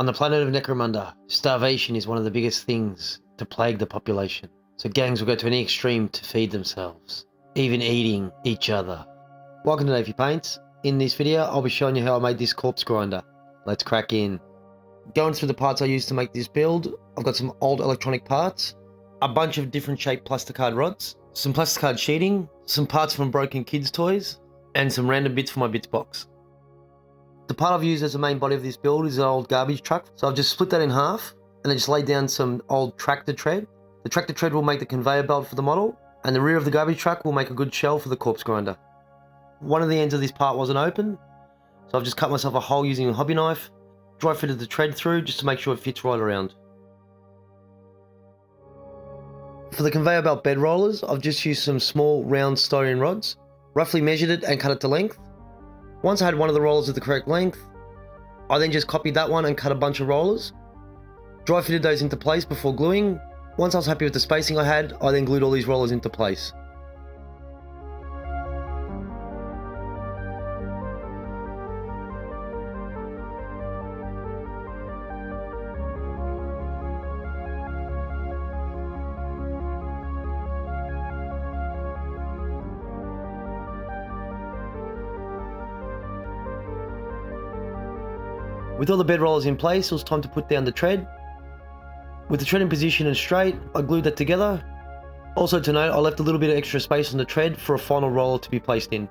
On the planet of Necromunda, starvation is one of the biggest things to plague the population. So gangs will go to any extreme to feed themselves, even eating each other. Welcome to Nayfee Paints. In this video, I'll be showing you how I made this corpse grinder. Let's crack in. Going through the parts I used to make this build, I've got some old electronic parts, a bunch of different shaped plasticard rods, some plasticard sheeting, some parts from broken kids' toys, and some random bits for my bits box. The part I've used as the main body of this build is an old garbage truck, so I've just split that in half and then just laid down some old tractor tread. The tractor tread will make the conveyor belt for the model, and the rear of the garbage truck will make a good shell for the corpse grinder. One of the ends of this part wasn't open, so I've just cut myself a hole using a hobby knife, dry fitted the tread through just to make sure it fits right around. For the conveyor belt bed rollers, I've just used some small round styrene rods, roughly measured it and cut it to length. Once I had one of the rollers of the correct length, I then just copied that one and cut a bunch of rollers. Dry fitted those into place before gluing. Once I was happy with the spacing I had, I then glued all these rollers into place. With all the bed rollers in place, it was time to put down the tread. With the tread in position and straight, I glued that together. Also to note, I left a little bit of extra space on the tread for a final roller to be placed in.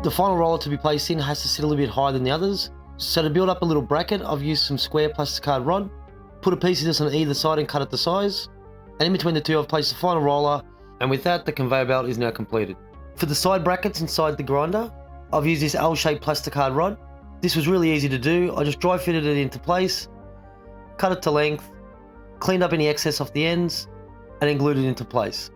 The final roller to be placed in has to sit a little bit higher than the others. So to build up a little bracket, I've used some square plasticard rod, put a piece of this on either side and cut it to size. And in between the two, I've placed the final roller, and with that, the conveyor belt is now completed. For the side brackets inside the grinder, I've used this L-shaped plasticard rod. This was really easy to do. I just dry fitted it into place, cut it to length, cleaned up any excess off the ends, and then glued it into place.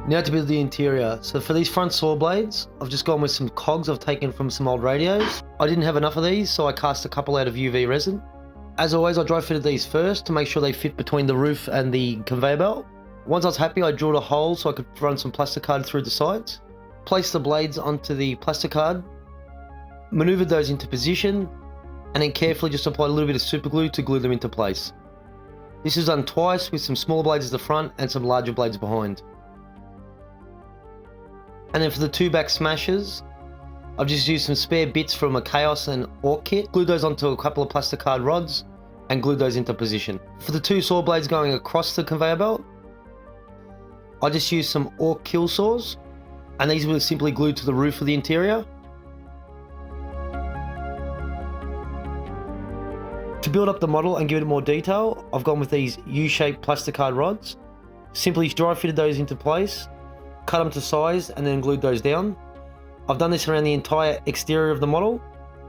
Now to build the interior. So for these front saw blades, I've just gone with some cogs I've taken from some old radios. I didn't have enough of these, so I cast a couple out of UV resin. As always, I dry fitted these first to make sure they fit between the roof and the conveyor belt. Once I was happy, I drilled a hole so I could run some plasticard through the sides. Placed the blades onto the plasticard, maneuvered those into position, and then carefully just applied a little bit of super glue to glue them into place. This is done twice with some smaller blades at the front and some larger blades behind. And then for the two back smashes, I've just used some spare bits from a Chaos and Ork kit, glued those onto a couple of plasticard rods, and glued those into position. For the two saw blades going across the conveyor belt, I just used some Ork kill saws, and these were simply glued to the roof of the interior. To build up the model and give it more detail, I've gone with these U-shaped plasticard rods. Simply dry fitted those into place, cut them to size, and then glued those down. I've done this around the entire exterior of the model.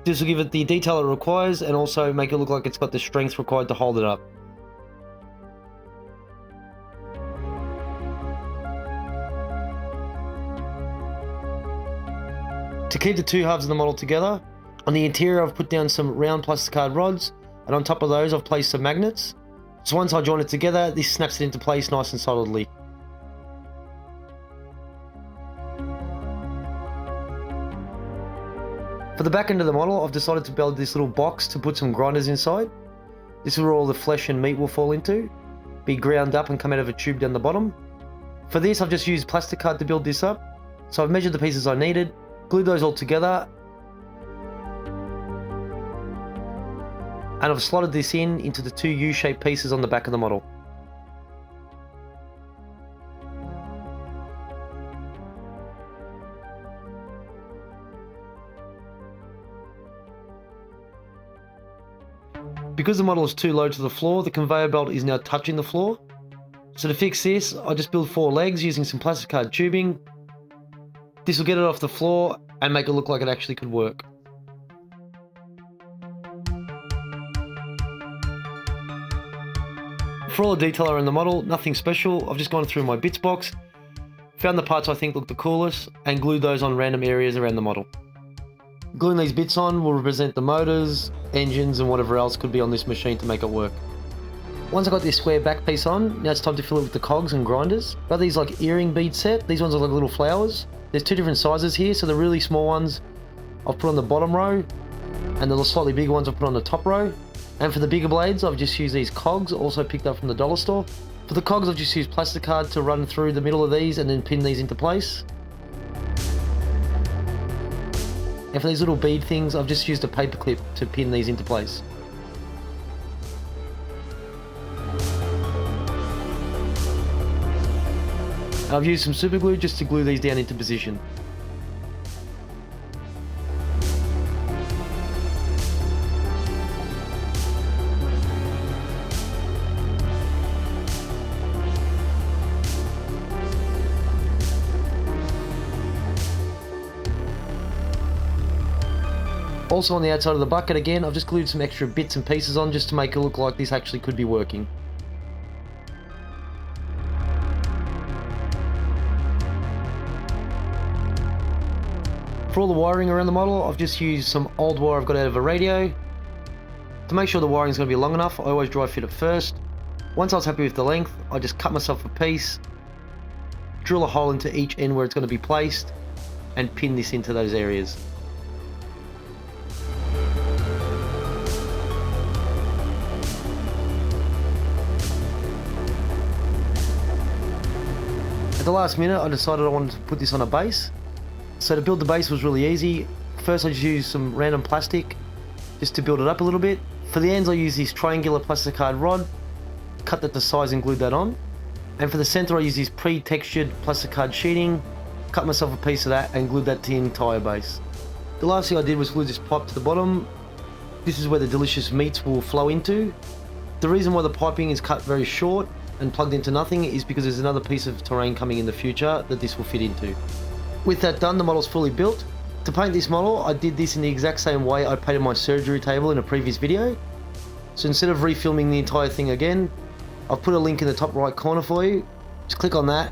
This will give it the detail it requires and also make it look like it's got the strength required to hold it up. To keep the two halves of the model together, on the interior I've put down some round plasticard rods, and on top of those I've placed some magnets. So once I join it together, this snaps it into place nice and solidly. For the back end of the model, I've decided to build this little box to put some grinders inside. This is where all the flesh and meat will fall into, be ground up and come out of a tube down the bottom. For this, I've just used plasticard to build this up. So I've measured the pieces I needed, glued those all together, and I've slotted this into the two U-shaped pieces on the back of the model. Because the model is too low to the floor, the conveyor belt is now touching the floor. So to fix this, I just build 4 legs using some plasticard tubing. This will get it off the floor and make it look like it actually could work. For all the detail around the model, nothing special. I've just gone through my bits box, found the parts I think look the coolest, and glued those on random areas around the model. Gluing these bits on will represent the motors, engines, and whatever else could be on this machine to make it work. Once I got this square back piece on, now it's time to fill it with the cogs and grinders. Got these like earring bead set. These ones are like little flowers. There's two different sizes here, so the really small ones I've put on the bottom row, and the slightly bigger ones I've put on the top row. And for the bigger blades, I've just used these cogs, also picked up from the dollar store. For the cogs, I've just used plastic card to run through the middle of these and then pin these into place. And for these little bead things, I've just used a paper clip to pin these into place. I've used some super glue just to glue these down into position. Also on the outside of the bucket again, I've just glued some extra bits and pieces on just to make it look like this actually could be working. For all the wiring around the model, I've just used some old wire I've got out of a radio. To make sure the wiring is going to be long enough, I always dry fit it first. Once I was happy with the length, I just cut myself a piece, drill a hole into each end where it's going to be placed, and pin this into those areas. At the last minute, I decided I wanted to put this on a base. So to build the base was really easy. First I just used some random plastic just to build it up a little bit. For the ends I used this triangular plastic card rod, cut that to size and glued that on. And for the center I used this pre-textured plastic card sheeting, cut myself a piece of that and glued that to the entire base. The last thing I did was glue this pipe to the bottom. This is where the delicious meats will flow into. The reason why the piping is cut very short and plugged into nothing is because there's another piece of terrain coming in the future that this will fit into. With that done, the model's fully built. To paint this model, I did this in the exact same way I painted my surgery table in a previous video. So instead of refilming the entire thing again, I've put a link in the top right corner for you. Just click on that,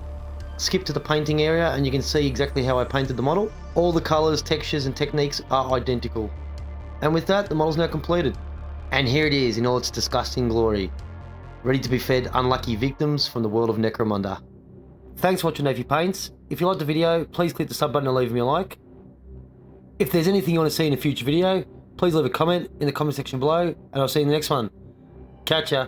skip to the painting area, and you can see exactly how I painted the model. All the colors, textures, and techniques are identical. And with that, the model's now completed. And here it is in all its disgusting glory, ready to be fed unlucky victims from the world of Necromunda. Thanks for watching Nayfee Paints. If you liked the video, please click the sub button and leave me a like. If there's anything you want to see in a future video, please leave a comment in the comment section below, and I'll see you in the next one. Catch ya!